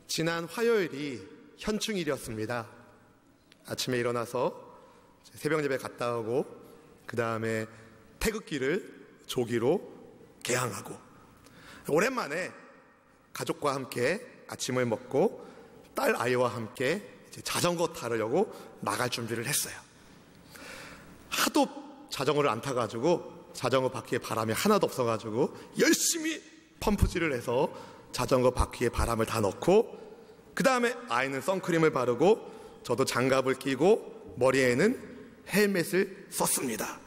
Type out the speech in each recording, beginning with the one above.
지난 화요일이 현충일이었습니다. 아침에 일어나서 새벽 예배 갔다 오고 그 다음에 태극기를 조기로 개항하고 오랜만에 가족과 함께 아침을 먹고 딸 아이와 함께 이제 자전거 타려고 나갈 준비를 했어요. 하도 자전거를 안 타가지고 자전거 바퀴에 바람이 하나도 없어가지고 열심히 펌프질을 해서 자전거 바퀴에 바람을 다 넣고 그 다음에 아이는 선크림을 바르고 저도 장갑을 끼고 머리에는 헬멧을 썼습니다.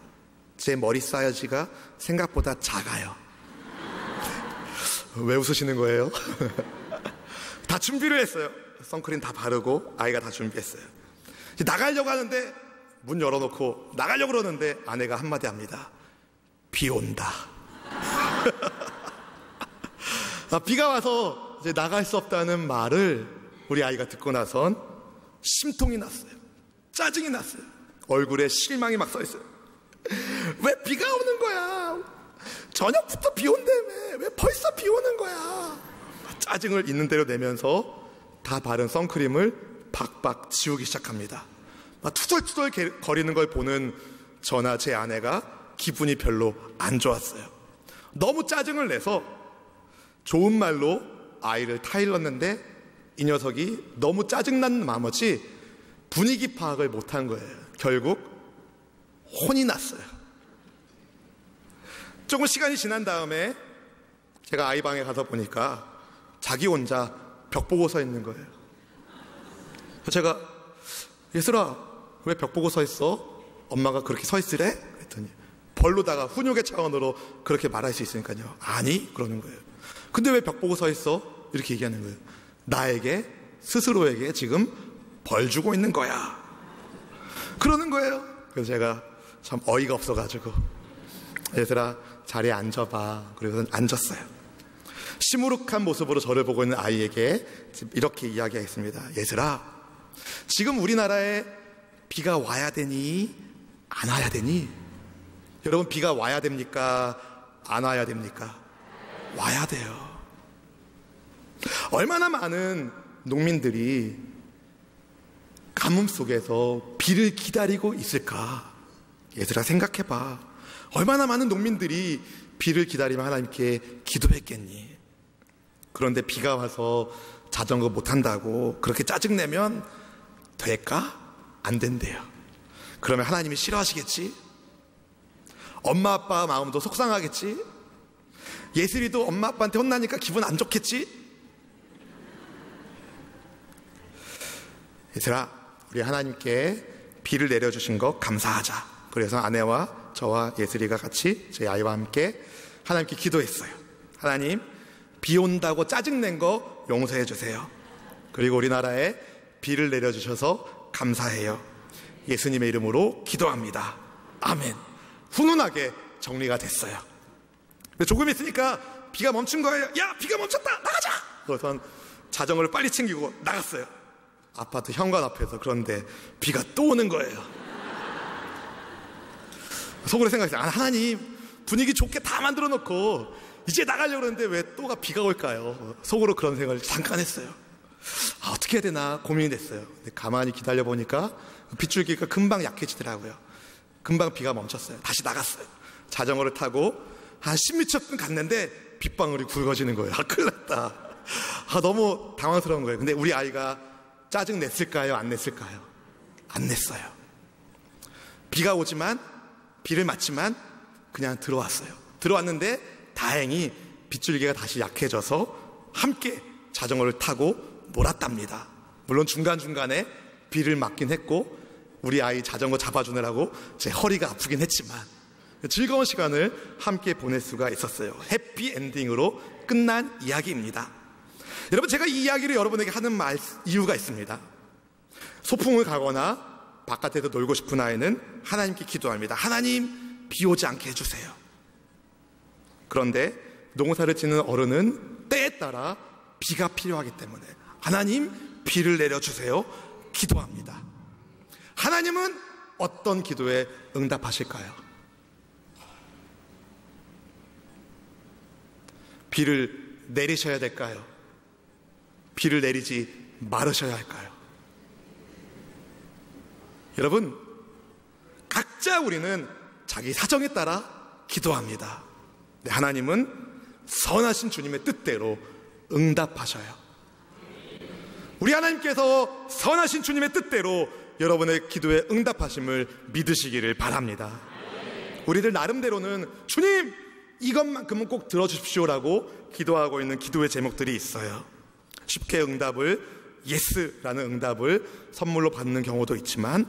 제 머리 사이즈가 생각보다 작아요. 왜 웃으시는 거예요? 다 준비를 했어요. 선크림 다 바르고 아이가 다 준비했어요. 이제 나가려고 하는데 문 열어놓고 나가려고 그러는데 아내가 한마디 합니다. 비 온다. 비가 와서 이제 나갈 수 없다는 말을 우리 아이가 듣고 나선 심통이 났어요. 짜증이 났어요. 얼굴에 실망이 막 써있어요. 왜 비가 오는 거야? 저녁부터 비 온다며. 왜 벌써 비 오는 거야? 짜증을 있는 대로 내면서 다 바른 선크림을 박박 지우기 시작합니다. 투덜투덜 거리는 걸 보는 저나 제 아내가 기분이 별로 안 좋았어요. 너무 짜증을 내서 좋은 말로 아이를 타일렀는데 이 녀석이 너무 짜증난 나머지 분위기 파악을 못한 거예요. 결국 혼이 났어요. 조금 시간이 지난 다음에 제가 아이 방에 가서 보니까 자기 혼자 벽 보고 서 있는 거예요. 제가 예슬아 왜 벽 보고 서 있어? 엄마가 그렇게 서 있으래? 그랬더니 벌로다가 훈육의 차원으로 그렇게 말할 수 있으니까요. 아니 그러는 거예요. 근데 왜 벽 보고 서 있어? 이렇게 얘기하는 거예요. 나에게 스스로에게 지금 벌 주고 있는 거야. 그러는 거예요. 그래서 제가 참 어이가 없어가지고 얘들아 자리에 앉아봐. 그래서 앉았어요. 시무룩한 모습으로 저를 보고 있는 아이에게 이렇게 이야기했습니다. 얘들아 지금 우리나라에 비가 와야 되니 안 와야 되니? 여러분 비가 와야 됩니까? 안 와야 됩니까? 와야 돼요. 얼마나 많은 농민들이 가뭄 속에서 비를 기다리고 있을까? 얘들아 생각해봐. 얼마나 많은 농민들이 비를 기다리며 하나님께 기도했겠니? 그런데 비가 와서 자전거 못 탄다고 그렇게 짜증내면 될까? 안 된대요. 그러면 하나님이 싫어하시겠지? 엄마 아빠 마음도 속상하겠지? 예슬이도 엄마 아빠한테 혼나니까 기분 안 좋겠지? 얘들아 우리 하나님께 비를 내려주신 거 감사하자. 그래서 아내와 저와 예슬이가 같이 저희 아이와 함께 하나님께 기도했어요. 하나님 비 온다고 짜증낸 거 용서해 주세요. 그리고 우리나라에 비를 내려주셔서 감사해요. 예수님의 이름으로 기도합니다. 아멘. 훈훈하게 정리가 됐어요. 조금 있으니까 비가 멈춘 거예요. 야 비가 멈췄다 나가자. 그래서 자전거를 빨리 챙기고 나갔어요. 아파트 현관 앞에서. 그런데 비가 또 오는 거예요. 속으로 생각했어요. 하나님 분위기 좋게 다 만들어 놓고 이제 나가려고 그러는데 왜 또가 비가 올까요? 속으로 그런 생각을 잠깐 했어요. 어떻게 해야 되나 고민이 됐어요. 근데 가만히 기다려 보니까 빗줄기가 금방 약해지더라고요. 금방 비가 멈췄어요. 다시 나갔어요. 자전거를 타고 한 10m쯤 갔는데 빗방울이 굵어지는 거예요. 큰일 났다. 너무 당황스러운 거예요. 근데 우리 아이가 짜증 냈을까요? 안 냈을까요? 안 냈어요. 비가 오지만 비를 맞지만 그냥 들어왔어요. 들어왔는데 다행히 빗줄기가 다시 약해져서 함께 자전거를 타고 놀았답니다. 물론 중간중간에 비를 맞긴 했고 우리 아이 자전거 잡아주느라고 제 허리가 아프긴 했지만 즐거운 시간을 함께 보낼 수가 있었어요. 해피엔딩으로 끝난 이야기입니다. 여러분 제가 이 이야기를 여러분에게 하는 이유가 있습니다. 소풍을 가거나 바깥에서 놀고 싶은 아이는 하나님께 기도합니다. 하나님 비 오지 않게 해주세요. 그런데 농사를 짓는 어른은 때에 따라 비가 필요하기 때문에 하나님 비를 내려주세요 기도합니다. 하나님은 어떤 기도에 응답하실까요? 비를 내리셔야 될까요? 비를 내리지 말으셔야 할까요? 여러분, 각자 우리는 자기 사정에 따라 기도합니다. 네, 하나님은 선하신 주님의 뜻대로 응답하셔요. 우리 하나님께서 선하신 주님의 뜻대로 여러분의 기도에 응답하심을 믿으시기를 바랍니다. 우리들 나름대로는 주님, 이것만큼은 꼭 들어주십시오라고 기도하고 있는 기도의 제목들이 있어요. 쉽게 응답을, 예스라는 응답을 선물로 받는 경우도 있지만,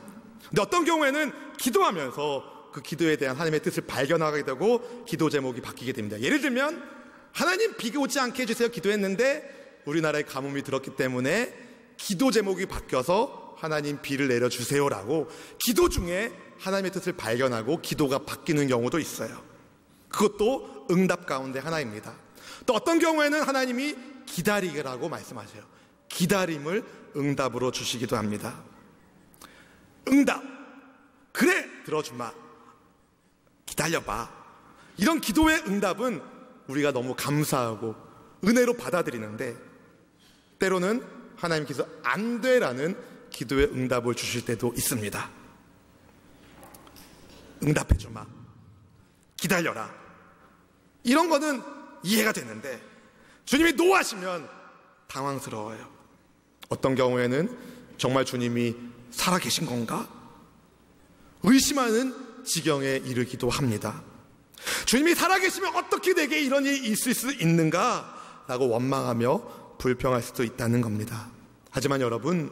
근데 어떤 경우에는 기도하면서 그 기도에 대한 하나님의 뜻을 발견하게 되고 기도 제목이 바뀌게 됩니다. 예를 들면, 하나님 비가 오지 않게 해주세요 기도했는데 우리나라에 가뭄이 들었기 때문에 기도 제목이 바뀌어서 하나님 비를 내려주세요라고 기도 중에 하나님의 뜻을 발견하고 기도가 바뀌는 경우도 있어요. 그것도 응답 가운데 하나입니다. 또 어떤 경우에는 하나님이 기다리라고 말씀하세요. 기다림을 응답으로 주시기도 합니다. 응답, 그래 들어주마, 기다려봐, 이런 기도의 응답은 우리가 너무 감사하고 은혜로 받아들이는데, 때로는 하나님께서 안 돼라는 기도의 응답을 주실 때도 있습니다. 응답해주마, 기다려라, 이런 거는 이해가 되는데 주님이 노하시면 당황스러워요. 어떤 경우에는 정말 주님이 살아계신 건가? 의심하는 지경에 이르기도 합니다. 주님이 살아계시면 어떻게 내게 이런 일이 있을 수 있는가? 라고 원망하며 불평할 수도 있다는 겁니다. 하지만 여러분,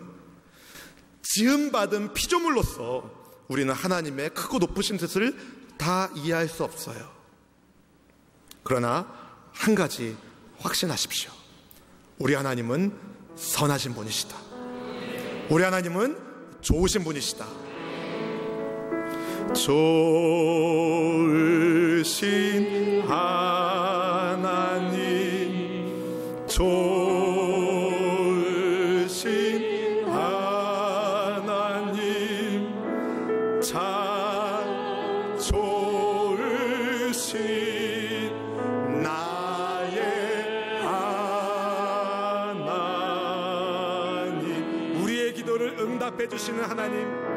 지음받은 피조물로서 우리는 하나님의 크고 높으신 뜻을 다 이해할 수 없어요. 그러나 한 가지 확신하십시오. 우리 하나님은 선하신 분이시다. 우리 하나님은 좋으신 분이시다. 좋으신 하나님, 좋으신 하나님, 참 좋으신 나의 하나님, 우리의 기도를 응답해 주시는 하나님,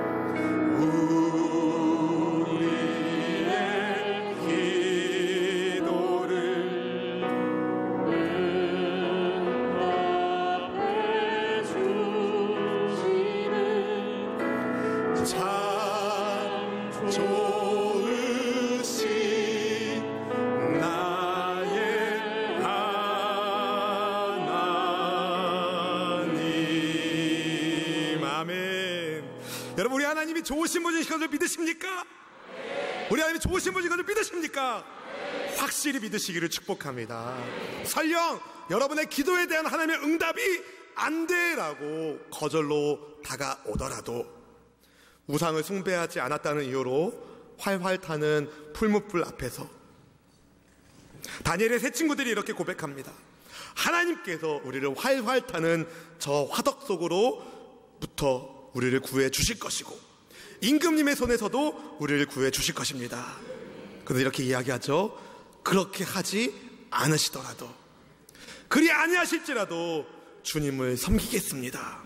여러분, 우리 하나님이 좋으신 분이신 것을 믿으십니까? 네. 우리 하나님이 좋으신 분이신 것을 믿으십니까? 네. 확실히 믿으시기를 축복합니다. 설령 여러분의 기도에 대한 하나님의 응답이 안 돼라고 거절로 다가오더라도 우상을 숭배하지 않았다는 이유로 활활 타는 풀무불 앞에서 다니엘의 세 친구들이 이렇게 고백합니다. 하나님께서 우리를 활활 타는 저 화덕 속으로부터 우리를 구해 주실 것이고 임금님의 손에서도 우리를 구해 주실 것입니다. 그런데 이렇게 이야기하죠. 그렇게 하지 않으시더라도, 그리 아니하실지라도 주님을 섬기겠습니다.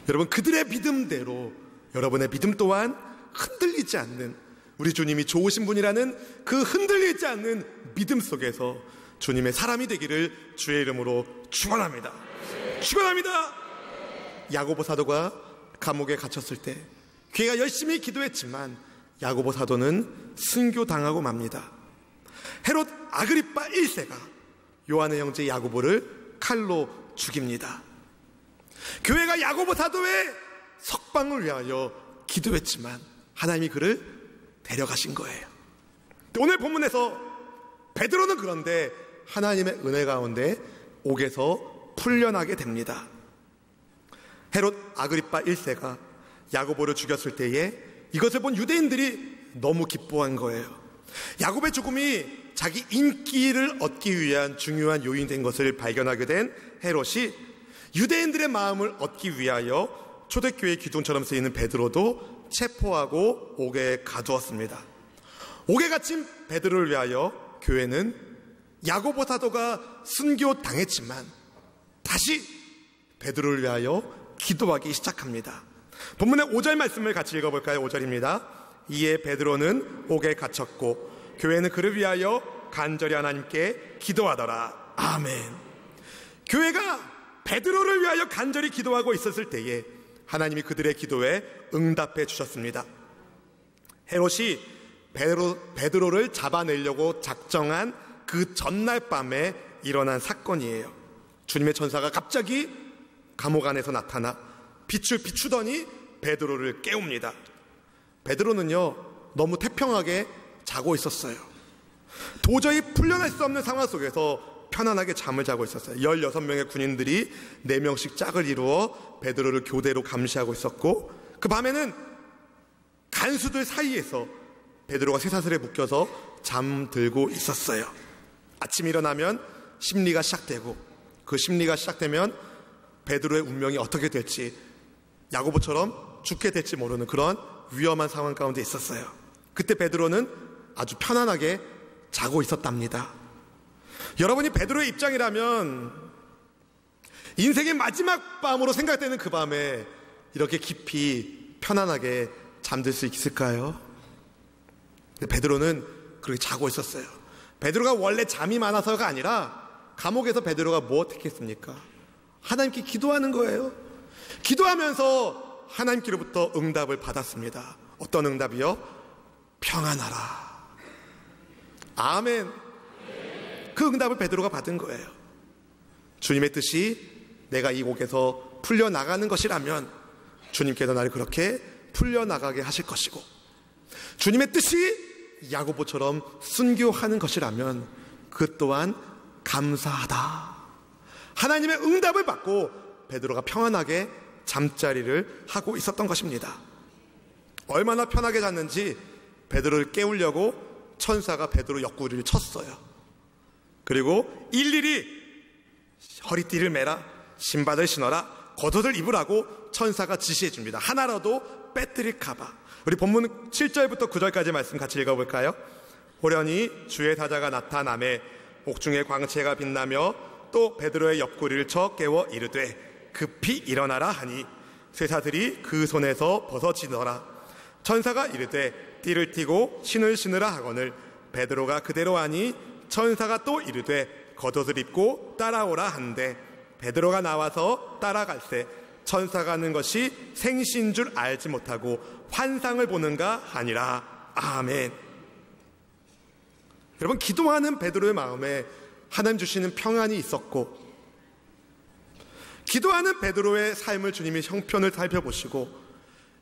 여러분, 그들의 믿음대로 여러분의 믿음 또한 흔들리지 않는, 우리 주님이 좋으신 분이라는 그 흔들리지 않는 믿음 속에서 주님의 사람이 되기를 주의 이름으로 축원합니다. 축원합니다. 야고보 사도가 감옥에 갇혔을 때 그가 열심히 기도했지만 야고보 사도는 순교당하고 맙니다. 헤롯 아그리빠 1세가 요한의 형제 야고보를 칼로 죽입니다. 교회가 야고보 사도의 석방을 위하여 기도했지만 하나님이 그를 데려가신 거예요. 오늘 본문에서 베드로는 그런데 하나님의 은혜 가운데 옥에서 풀려나게 됩니다. 헤롯 아그리빠 1세가 야고보를 죽였을 때에 이것을 본 유대인들이 너무 기뻐한 거예요. 야고보의 죽음이 자기 인기를 얻기 위한 중요한 요인이 된 것을 발견하게 된 헤롯이 유대인들의 마음을 얻기 위하여 초대교회 기둥처럼 쓰이는 베드로도 체포하고 옥에 가두었습니다. 옥에 갇힌 베드로를 위하여 교회는 야고보 사도가 순교당했지만 다시 베드로를 위하여 기도하기 시작합니다. 본문의 5절 말씀을 같이 읽어볼까요? 5절입니다. 이에 베드로는 옥에 갇혔고 교회는 그를 위하여 간절히 하나님께 기도하더라. 아멘. 교회가 베드로를 위하여 간절히 기도하고 있었을 때에 하나님이 그들의 기도에 응답해 주셨습니다. 헤롯이 베드로를 잡아내려고 작정한 그 전날 밤에 일어난 사건이에요. 주님의 천사가 갑자기 감옥 안에서 나타나 빛을 비추더니 베드로를 깨웁니다. 베드로는요, 너무 태평하게 자고 있었어요. 도저히 풀려날 수 없는 상황 속에서 편안하게 잠을 자고 있었어요. 16명의 군인들이 4명씩 짝을 이루어 베드로를 교대로 감시하고 있었고, 그 밤에는 간수들 사이에서 베드로가 쇠사슬에 묶여서 잠들고 있었어요. 아침 일어나면 심리가 시작되고, 그 심리가 시작되면 베드로의 운명이 어떻게 될지, 야고보처럼 죽게 될지 모르는 그런 위험한 상황 가운데 있었어요. 그때 베드로는 아주 편안하게 자고 있었답니다. 여러분이 베드로의 입장이라면 인생의 마지막 밤으로 생각되는 그 밤에 이렇게 깊이 편안하게 잠들 수 있을까요? 근데 베드로는 그렇게 자고 있었어요. 베드로가 원래 잠이 많아서가 아니라 감옥에서 베드로가 뭐 했겠습니까? 하나님께 기도하는 거예요. 기도하면서 하나님께로부터 응답을 받았습니다. 어떤 응답이요? 평안하라. 아멘. 그 응답을 베드로가 받은 거예요. 주님의 뜻이 내가 이 옥에서 풀려나가는 것이라면 주님께서 나를 그렇게 풀려나가게 하실 것이고, 주님의 뜻이 야고보처럼 순교하는 것이라면 그 또한 감사하다. 하나님의 응답을 받고 베드로가 평안하게 잠자리를 하고 있었던 것입니다. 얼마나 편하게 잤는지 베드로를 깨우려고 천사가 베드로 옆구리를 쳤어요. 그리고 일일이 허리띠를 매라, 신발을 신어라, 겉옷을 입으라고 천사가 지시해 줍니다. 하나라도 빼뜨릴까봐. 우리 본문 7절부터 9절까지 말씀 같이 읽어볼까요? 호련히 주의 사자가 나타나매 옥중에 광채가 빛나며 또 베드로의 옆구리를 쳐 깨워 이르되 급히 일어나라 하니 쇠사슬이 그 손에서 벗어지더라. 천사가 이르되 띠를 띠고 신을 신으라 하거늘 베드로가 그대로 하니 천사가 또 이르되 겉옷을 입고 따라오라 한데 베드로가 나와서 따라갈새 천사가 하는 것이 생시인 줄 알지 못하고 환상을 보는가 하니라. 아멘. 여러분, 기도하는 베드로의 마음에 하나님 주시는 평안이 있었고, 기도하는 베드로의 삶을 주님이 형편을 살펴보시고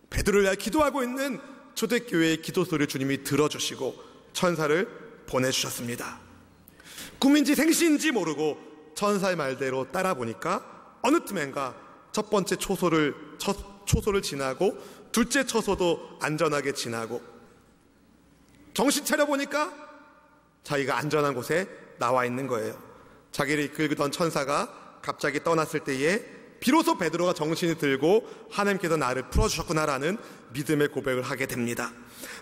베드로를 위해 기도하고 있는 초대교회의 기도 소리를 주님이 들어주시고 천사를 보내주셨습니다. 꿈인지 생시인지 모르고 천사의 말대로 따라보니까 어느 틈엔가 첫 번째 초소를 지나고 둘째 초소도 안전하게 지나고 정신 차려보니까 자기가 안전한 곳에 나와 있는 거예요. 자기를 이끌던 천사가 갑자기 떠났을 때에 비로소 베드로가 정신이 들고 하나님께서 나를 풀어주셨구나라는 믿음의 고백을 하게 됩니다.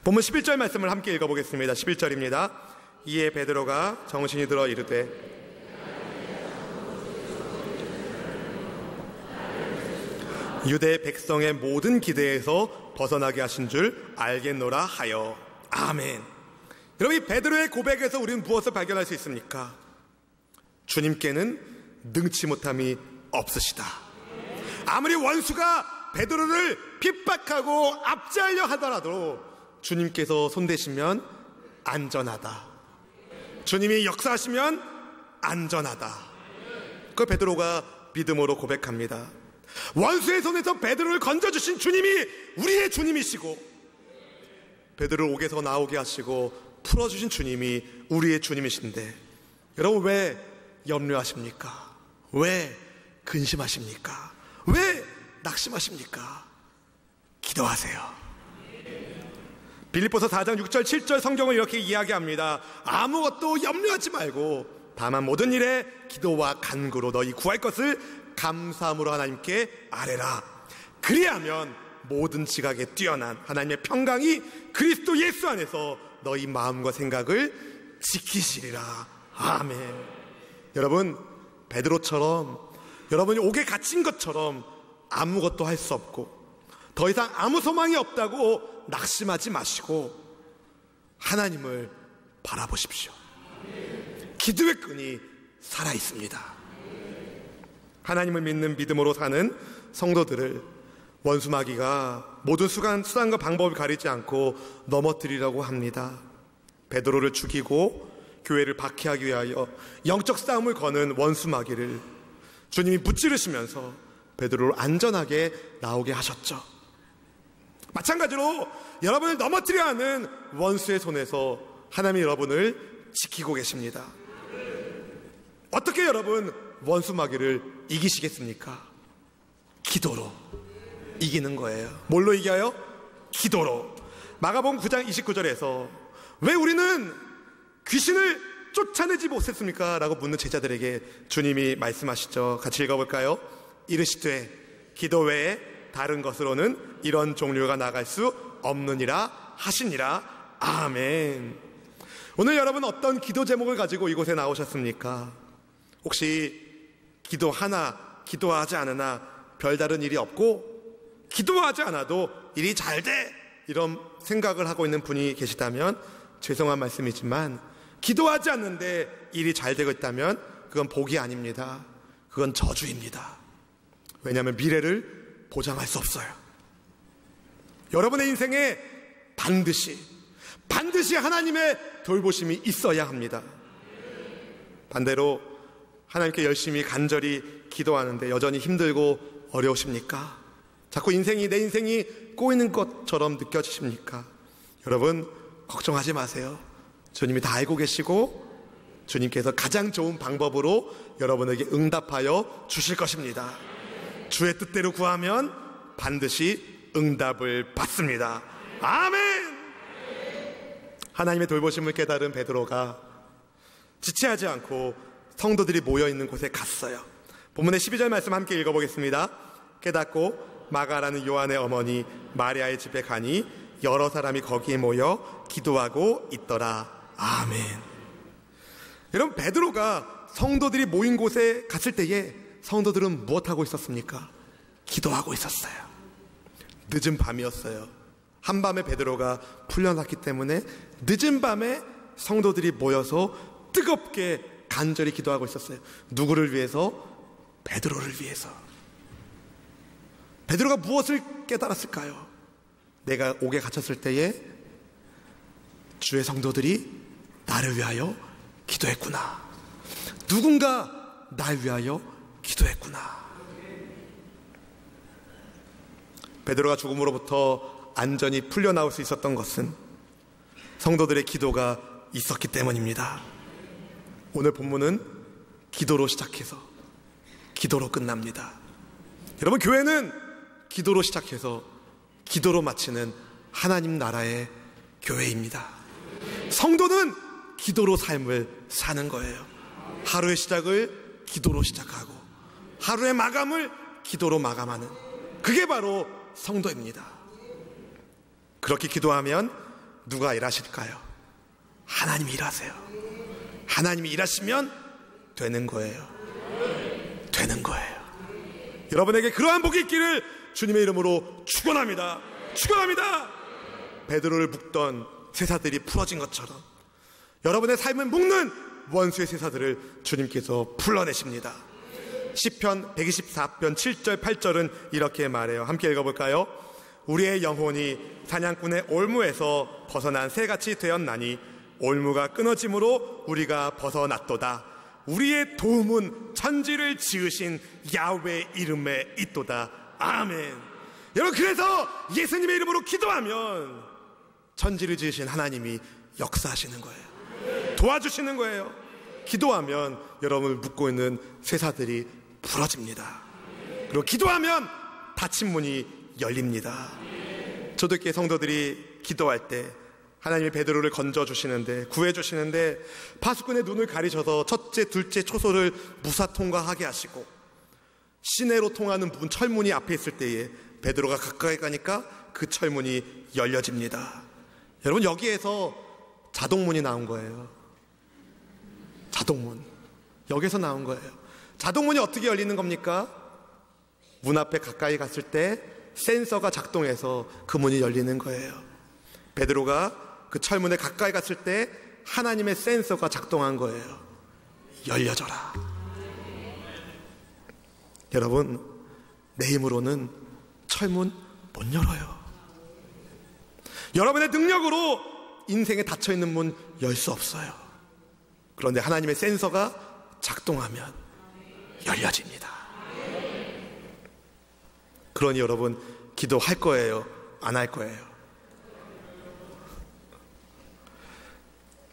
본문 11절 말씀을 함께 읽어보겠습니다. 11절입니다. 이에 베드로가 정신이 들어 이르되 유대 백성의 모든 기대에서 벗어나게 하신 줄 알겠노라 하여. 아멘. 여러분, 이 베드로의 고백에서 우리는 무엇을 발견할 수 있습니까? 주님께는 능치 못함이 없으시다. 아무리 원수가 베드로를 핍박하고 압제하려 하더라도 주님께서 손대시면 안전하다. 주님이 역사하시면 안전하다. 그걸 베드로가 믿음으로 고백합니다. 원수의 손에서 베드로를 건져주신 주님이 우리의 주님이시고, 베드로를 옥에서 나오게 하시고 풀어주신 주님이 우리의 주님이신데, 여러분 왜 염려하십니까? 왜 근심하십니까? 왜 낙심하십니까? 기도하세요. 빌립보서 4장 6절 7절 성경은 이렇게 이야기합니다. 아무것도 염려하지 말고 다만 모든 일에 기도와 간구로 너희 구할 것을 감사함으로 하나님께 아뢰라. 그리하면 모든 지각에 뛰어난 하나님의 평강이 그리스도 예수 안에서 너희 마음과 생각을 지키시리라. 아멘. 여러분, 베드로처럼 여러분이 옥에 갇힌 것처럼 아무것도 할 수 없고 더 이상 아무 소망이 없다고 낙심하지 마시고 하나님을 바라보십시오. 기도의 끈이 살아있습니다. 하나님을 믿는 믿음으로 사는 성도들을 원수마귀가 모든 수단과 방법을 가리지 않고 넘어뜨리려고 합니다. 베드로를 죽이고 교회를 박해하기 위하여 영적 싸움을 거는 원수마귀를 주님이 무찌르시면서 베드로를 안전하게 나오게 하셨죠. 마찬가지로 여러분을 넘어뜨려 하는 원수의 손에서 하나님이 여러분을 지키고 계십니다. 어떻게 여러분 원수마귀를 이기시겠습니까? 기도로 이기는 거예요. 뭘로 이겨요? 기도로. 마가복음 9장 29절에서 왜 우리는 귀신을 쫓아내지 못했습니까? 라고 묻는 제자들에게 주님이 말씀하시죠. 같이 읽어볼까요? 이르시되 기도 외에 다른 것으로는 이런 종류가 나갈 수 없느니라 하시니라. 아멘. 오늘 여러분 어떤 기도 제목을 가지고 이곳에 나오셨습니까? 혹시 기도하나 기도하지 않으나 별다른 일이 없고 기도하지 않아도 일이 잘 돼 이런 생각을 하고 있는 분이 계시다면 죄송한 말씀이지만 기도하지 않는데 일이 잘 되고 있다면 그건 복이 아닙니다. 그건 저주입니다. 왜냐하면 미래를 보장할 수 없어요. 여러분의 인생에 반드시 하나님의 돌보심이 있어야 합니다. 반대로 하나님께 열심히 간절히 기도하는데 여전히 힘들고 어려우십니까? 자꾸 내 인생이 꼬이는 것처럼 느껴지십니까? 여러분 걱정하지 마세요. 주님이 다 알고 계시고 주님께서 가장 좋은 방법으로 여러분에게 응답하여 주실 것입니다. 주의 뜻대로 구하면 반드시 응답을 받습니다. 아멘. 하나님의 돌보심을 깨달은 베드로가 지체하지 않고 성도들이 모여있는 곳에 갔어요. 본문의 12절 말씀 함께 읽어보겠습니다. 깨닫고 마가라는 요한의 어머니 마리아의 집에 가니 여러 사람이 거기에 모여 기도하고 있더라. 아멘. 여러분 베드로가 성도들이 모인 곳에 갔을 때에 성도들은 무엇하고 있었습니까? 기도하고 있었어요. 늦은 밤이었어요. 한밤에 베드로가 풀려났기 때문에 늦은 밤에 성도들이 모여서 뜨겁게 간절히 기도하고 있었어요. 누구를 위해서? 베드로를 위해서. 베드로가 무엇을 깨달았을까요? 내가 옥에 갇혔을 때에 주의 성도들이 나를 위하여 기도했구나. 누군가 날 위하여 기도했구나. 베드로가 죽음으로부터 안전히 풀려나올 수 있었던 것은 성도들의 기도가 있었기 때문입니다. 오늘 본문은 기도로 시작해서 기도로 끝납니다. 여러분 교회는 기도로 시작해서 기도로 마치는 하나님 나라의 교회입니다. 성도는 기도로 삶을 사는 거예요. 하루의 시작을 기도로 시작하고 하루의 마감을 기도로 마감하는, 그게 바로 성도입니다. 그렇게 기도하면 누가 일하실까요? 하나님이 일하세요. 하나님이 일하시면 되는 거예요. 되는 거예요. 여러분에게 그러한 복이 있기를 주님의 이름으로 축원합니다. 축원합니다. 베드로를 묶던 쇠사들이 풀어진 것처럼 여러분의 삶을 묶는 원수의 쇠사들을 주님께서 풀어내십니다. 시편 124편 7절 8절은 이렇게 말해요. 함께 읽어볼까요? 우리의 영혼이 사냥꾼의 올무에서 벗어난 새같이 되었나니 올무가 끊어짐으로 우리가 벗어났도다. 우리의 도움은 천지를 지으신 야훼 이름에 있도다. 아멘. 여러분 그래서 예수님의 이름으로 기도하면 천지를 지으신 하나님이 역사하시는 거예요. 도와주시는 거예요. 기도하면 여러분을 묶고 있는 쇠사들이 풀어집니다. 그리고 기도하면 닫힌 문이 열립니다. 초대교회 성도들이 기도할 때 하나님이 베드로를 건져주시는데, 구해주시는데 파수꾼의 눈을 가리셔서 첫째 둘째 초소를 무사 통과하게 하시고 시내로 통하는 문, 철문이 앞에 있을 때에 베드로가 가까이 가니까 그 철문이 열려집니다. 여러분 여기에서 자동문이 나온 거예요. 자동문. 여기서 나온 거예요. 자동문이 어떻게 열리는 겁니까? 문 앞에 가까이 갔을 때 센서가 작동해서 그 문이 열리는 거예요. 베드로가 그 철문에 가까이 갔을 때 하나님의 센서가 작동한 거예요. 열려져라. 여러분, 내 힘으로는 철문 못 열어요. 여러분의 능력으로 인생에 닫혀있는 문 열 수 없어요. 그런데 하나님의 센서가 작동하면 열려집니다. 그러니 여러분, 기도할 거예요? 안 할 거예요?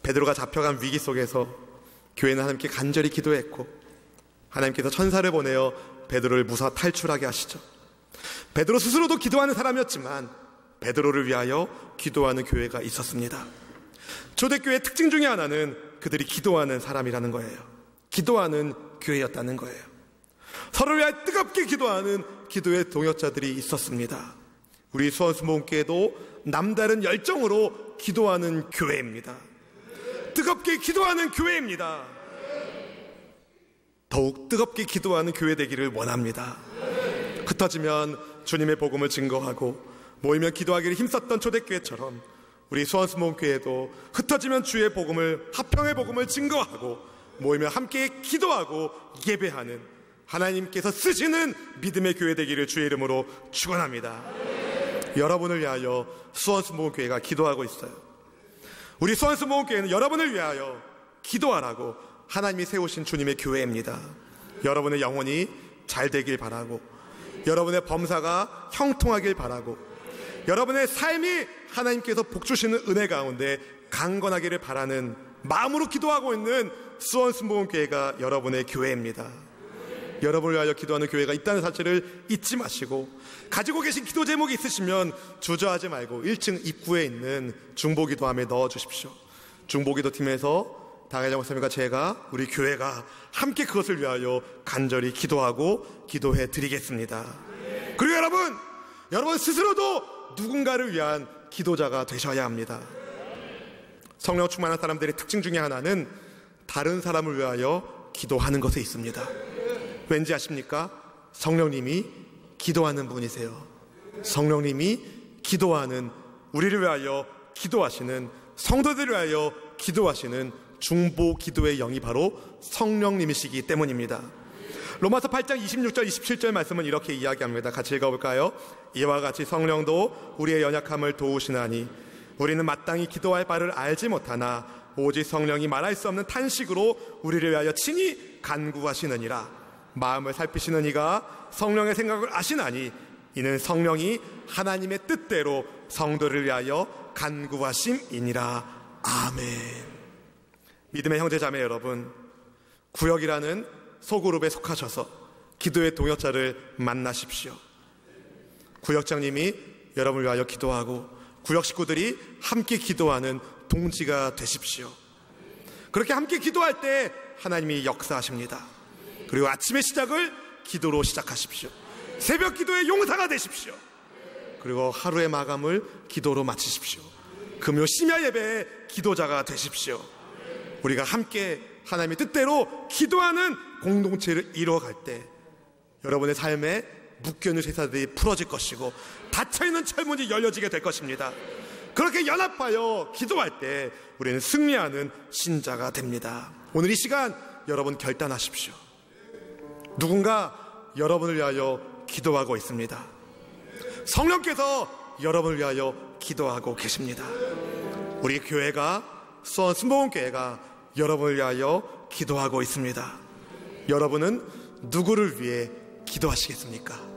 베드로가 잡혀간 위기 속에서 교회는 하나님께 간절히 기도했고, 하나님께서 천사를 보내어 베드로를 무사 탈출하게 하시죠. 베드로 스스로도 기도하는 사람이었지만 베드로를 위하여 기도하는 교회가 있었습니다. 초대교회의 특징 중에 하나는 그들이 기도하는 사람이라는 거예요. 기도하는 교회였다는 거예요. 서로를 위하여 뜨겁게 기도하는 기도의 동역자들이 있었습니다. 우리 수원수목교회도 남다른 열정으로 기도하는 교회입니다. 뜨겁게 기도하는 교회입니다. 더욱 뜨겁게 기도하는 교회 되기를 원합니다. 흩어지면 주님의 복음을 증거하고 모이면 기도하기를 힘썼던 초대교회처럼 우리 수원수목교회도 흩어지면 주의 복음을, 화평의 복음을 증거하고 모이면 함께 기도하고 예배하는 하나님께서 쓰시는 믿음의 교회 되기를 주의 이름으로 축원합니다. 여러분을 위하여 수원수목교회가 기도하고 있어요. 우리 수원수목교회는 여러분을 위하여 기도하라고 하나님이 세우신 주님의 교회입니다. 여러분의 영혼이 잘 되길 바라고, 여러분의 범사가 형통하길 바라고, 여러분의 삶이 하나님께서 복주시는 은혜 가운데 강건하기를 바라는 마음으로 기도하고 있는 수원수목교회가 여러분의 교회입니다. 여러분을 위하여 기도하는 교회가 있다는 사실을 잊지 마시고, 가지고 계신 기도 제목이 있으시면 주저하지 말고 1층 입구에 있는 중보기도함에 넣어주십시오. 중보기도팀에서 당회장 목사님과 제가, 우리 교회가 함께 그것을 위하여 간절히 기도하고 기도해 드리겠습니다. 그리고 여러분 스스로도 누군가를 위한 기도자가 되셔야 합니다. 성령 충만한 사람들의 특징 중에 하나는 다른 사람을 위하여 기도하는 것에 있습니다. 왠지 아십니까? 성령님이 기도하는 분이세요. 성령님이 기도하는, 우리를 위하여 기도하시는, 성도들을 위하여 기도하시는 중보 기도의 영이 바로 성령님이시기 때문입니다. 로마서 8장 26절 27절 말씀은 이렇게 이야기합니다. 같이 읽어볼까요? 이와 같이 성령도 우리의 연약함을 도우시나니 우리는 마땅히 기도할 바를 알지 못하나 오직 성령이 말할 수 없는 탄식으로 우리를 위하여 친히 간구하시느니라. 마음을 살피시는 이가 성령의 생각을 아시나니 이는 성령이 하나님의 뜻대로 성도를 위하여 간구하심이니라. 아멘. 믿음의 형제자매 여러분, 구역이라는 소그룹에 속하셔서 기도의 동역자를 만나십시오. 구역장님이 여러분을 위하여 기도하고 구역 식구들이 함께 기도하는 동지가 되십시오. 그렇게 함께 기도할 때 하나님이 역사하십니다. 그리고 아침의 시작을 기도로 시작하십시오. 새벽 기도의 용사가 되십시오. 그리고 하루의 마감을 기도로 마치십시오. 금요 심야 예배의 기도자가 되십시오. 우리가 함께 하나님의 뜻대로 기도하는 공동체를 이루어갈 때 여러분의 삶에 묶여있는 쇠사들이 풀어질 것이고 닫혀있는 철문이 열려지게 될 것입니다. 그렇게 연합하여 기도할 때 우리는 승리하는 신자가 됩니다. 오늘 이 시간 여러분 결단하십시오. 누군가 여러분을 위하여 기도하고 있습니다. 성령께서 여러분을 위하여 기도하고 계십니다. 우리 교회가, 수원순복음교회가 여러분을 위하여 기도하고 있습니다. 여러분은 누구를 위해 기도하시겠습니까?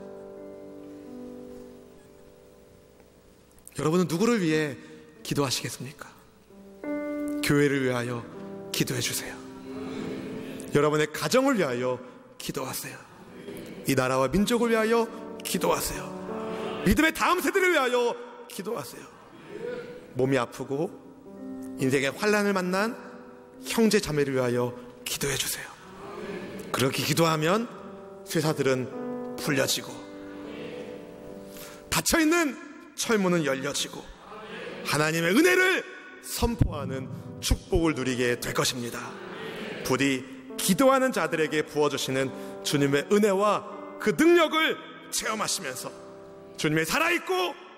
여러분은 누구를 위해 기도하시겠습니까? 교회를 위하여 기도해 주세요. 여러분의 가정을 위하여 기도하세요. 이 나라와 민족을 위하여 기도하세요. 믿음의 다음 세대를 위하여 기도하세요. 몸이 아프고 인생의 환난을 만난 형제 자매를 위하여 기도해 주세요. 그렇게 기도하면 쇠사들은 풀려지고 닫혀있는 철문은 열려지고 하나님의 은혜를 선포하는 축복을 누리게 될 것입니다. 부디 기도하는 자들에게 부어주시는 주님의 은혜와 그 능력을 체험하시면서 주님의 살아있고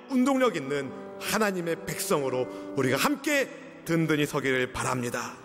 운동력 있는 하나님의 백성으로 우리가 함께 든든히 서기를 바랍니다.